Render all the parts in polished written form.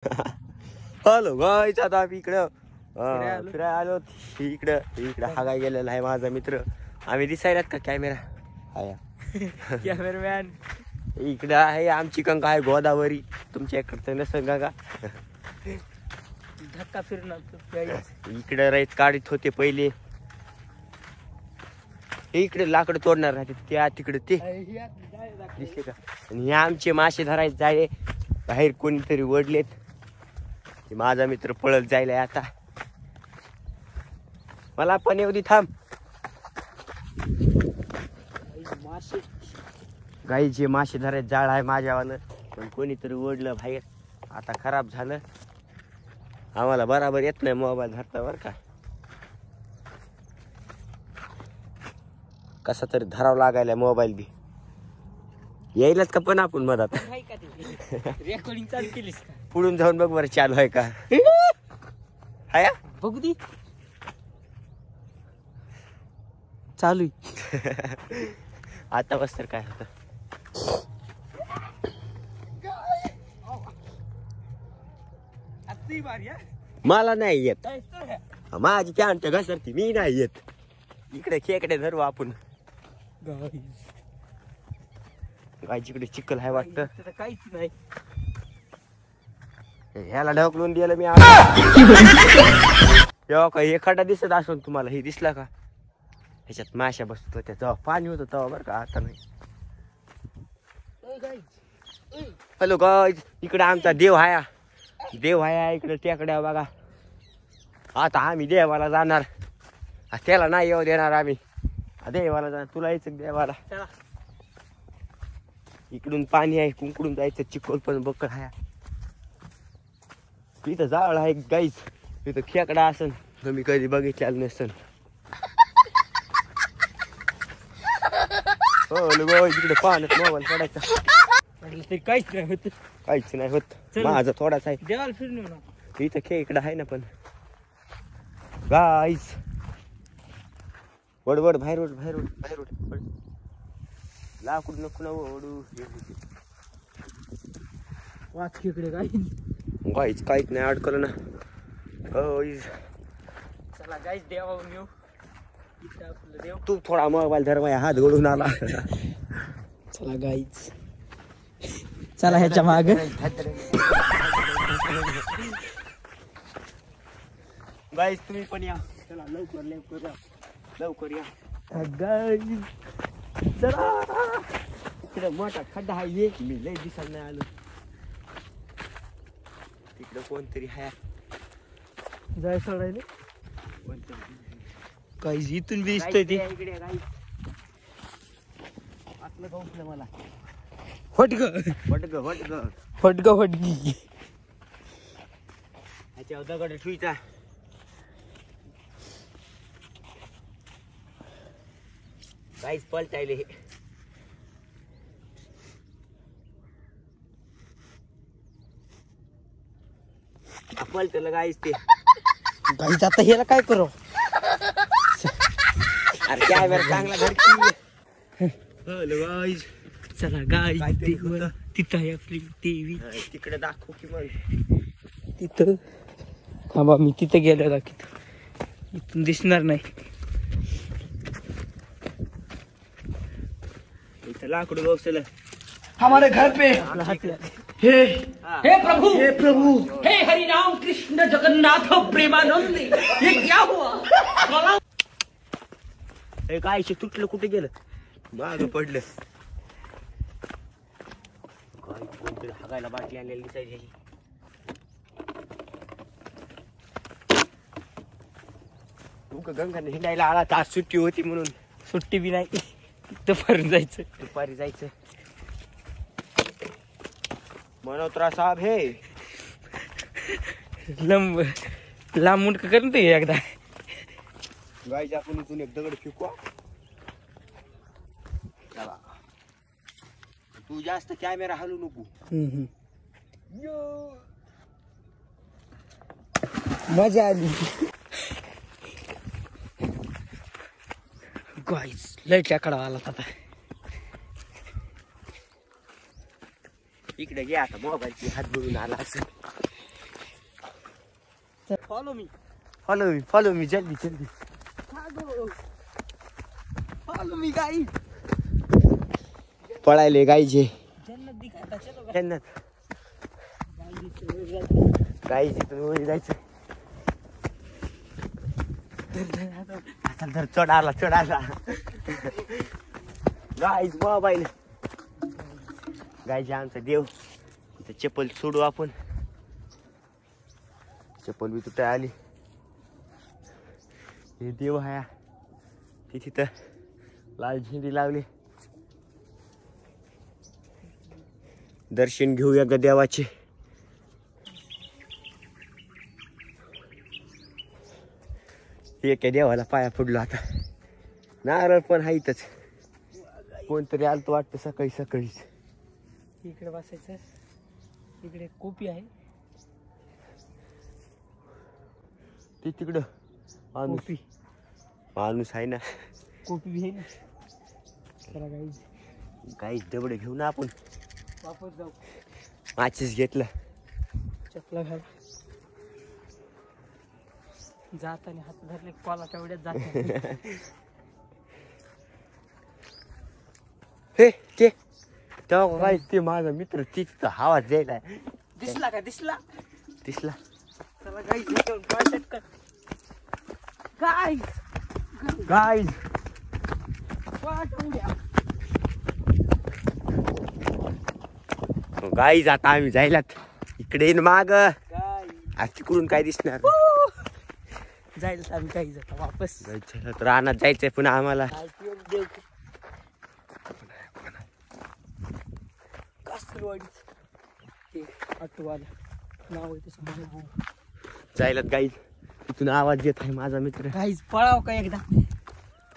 Hello गाईच आता आम्ही इकडं फिरायला आलो. इकडं हा काय गेलेला आहे माझा मित्र. आम्ही दिसायलात का कॅमेरा आया कॅमेरामॅन. इकडं आहे आमची गंगा आहे गोदावरी. तुमच्या इकडचं नसेल गंगा. धक्का फिरणार इकडे राईत काढीत होते पहिले. इकडे लाकड तोडणार राहते त्या तिकडे ते दिसले का. आणि हे आमचे मासे धरायचे जायले बाहेर कोणीतरी ओढलेत. माझा मित्र पळत जायला आता. मला पण येऊ दे थांब. गाईचे मासे धरायचे जाळ आहे माझ्यावानं. पण कोणीतरी ओढलं बाहेर. आता खराब झालं. आम्हाला बराबर येत नाही मोबाईल धरता बरं का. कसा तरी धराव लागायला मोबाईल बी. यायलाच का पण आपण मधात रेकॉर्डिंग चालू केलीस का? पुढून जाऊन बघ बरं चालू आहे का. हाया बघू दे चालू. आता बस तर काय होतं. मला नाही येत. माझी पॅन्ट घसरती मी नाही येत. इकडे खेकडे धरू आपण. गायचीकडे चिखल आहे वाटतं. काहीच नाही. ह्याला ढकलून दिलं मी. तेव्हा का हे खड्डा दिसत असून तुम्हाला हे दिसला का. ह्याच्यात माश्या बसत होत्या तेव्हा पाणी होतं तेव्हा बरं का. आता नाही. हॅलो गाईज इकडे आमचा देव हाया. देव हाया इकडे टेकड्या बघा. आता आम्ही देवाला जाणार. त्याला नाही येऊ देणार आम्ही. देवाला जाणार. तुला यायचं देवाला. इकडून पाणी आहे कुंकडून जायचं. चिखल पण बकड हाया. इथं जाळ आहे गाईज. इथं खेकडा असन तुम्ही कधी बघितलेलं नसन. हो इकडे पाण्यात मोबाईल पडायचा. काहीच नाही होत. काहीच नाही होत. माझा थोडाच आहे. देवाला फिरून ना इथं खेकडा आहे ना पण. गाईज वडवड बाहेर लाकूड नको ना ओढू. वाच खेकडे गाईज काहीच नाही अडकलं ना. गाईज चला गाईज देवाहून येऊ. देव तू थोडा मोबाईल धर माझ्या हात गळून आला. चला गाईज चला ह्याच्या माग. गाईज तुम्ही पण या. चला लवकर या. गाईज चला इकडे मोठा खड्डा आहे. ये मी लय दिसायला नाही आलो. तिकडे कोणतरी हाय. जाय सोडायला कोणतरी गाईज इथून बी दिसतंय ते. इकडे गाईज आतलं गवसलं मला. फटगी ह्याच्यावर दगड ठुईचा. गाईज पलटायले हे. पलटलं गाईज ते. गाईज आता ह्याला काय करू. अरे काय बरं चांगला घरची. गाईज चला गाईज तिथं आहे आपली देवी. तिकडे दाखव की मग. तिथं थांबा मी तिथे गेलो दाखवतो. इथून दिसणार नाही. इथं लाकूड गवसलं. हमारे घर पे हे प्रभु हे हरि राम कृष्ण जगन्नाथ प्रेमानंद. ये क्या हुआ. हे काय तुटलं कुठे गेलं. माग पडलं. काय कोणतरी हागायला बाटली आणलेली दिसायची. तू गंगाने हिंडायला आला तर आज सुट्टी होती म्हणून. सुट्टी बी नाही. दुपारून जायचं. दुपारी जायचं. मनोत्रा साहेब हे लांब मुंडक करून ते एकदा. गायच्या आपण इथून एक दगड फेकू. तू जास्त कॅमेरा हलू नको. मजा आली. गाईज लय खेकडा आला आता. इकडे घे आता मोबाईलची हात बुडून आला असेल. फॉलो मी फॉलो मी जल्दी जल्दी फॉलो मी गाई पळायले गाईचे जन्नत दिखाता चलो गाइस. जन्नत गाईचे तर वर जायचं धर चढ आला गाईज मोबाईल गाईचे आमचा देव इथं चप्पल सोडू आपण चप्पल बी तुटा आली हे देव आहे ते तिथं लाल झेंडी लावली दर्शन घेऊया ग देवाचे एका देवाला पाया पडलो आता नारळ पण आहे इथंच कोणतरी आलतो वाटतं सकाळीच इकडे बसायचं इकडे कोपी आहे ते तिकडं माणूस कोपी माणूस आहे ना कोपी बी आहे ना. चला गाईज काही डबडे घेऊ ना आपण वापस जाऊ. माचीस घेतलं चपला घाल जाताना हात धरले कॉला तेवढ्यात जात हे ते तेव्हा काय ते माझा मित्र तिथं हवा द्यायला दिसला का दिसला दिसला चला गाईज पळा गाईज गाईज गाईज आता आम्ही जायलात इकडे येईन माग आज तिकडून काय दिसणार जायला आम्ही काही जाता वापस जायचं तर रानात जायचंय पुन्हा आम्हाला ऑटोवाला नाव आहे तसं जायलात गाईज तिथून आवाज येत आहे माझा मित्र गाईज पळाव का एकदा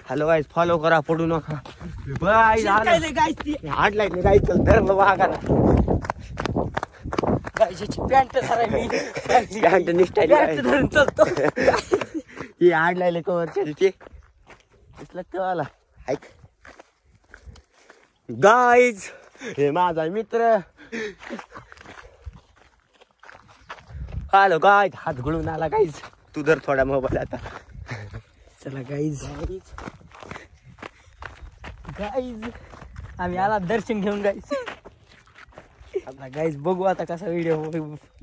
हॅलो गाईज फॉलो करा पडू नका गाईज गाईज हाडलाय गाईज चल धरलं वागा गाईची पॅन्ट धराय मी पॅन्ट निष्ठायली पॅन्ट धरून चालतो हे हाडलाय कवरच्या तिथे दिसलं तेव्हा ऐक गाईज हे माझा मित्र हॅलो गाईज हात गळून आला गाईज तू धर थोडा मोबाईल आता चला गाईज गाईज आम्ही आला दर्शन घेऊन गाईज आता गाईज बघू आता कसा व्हिडिओ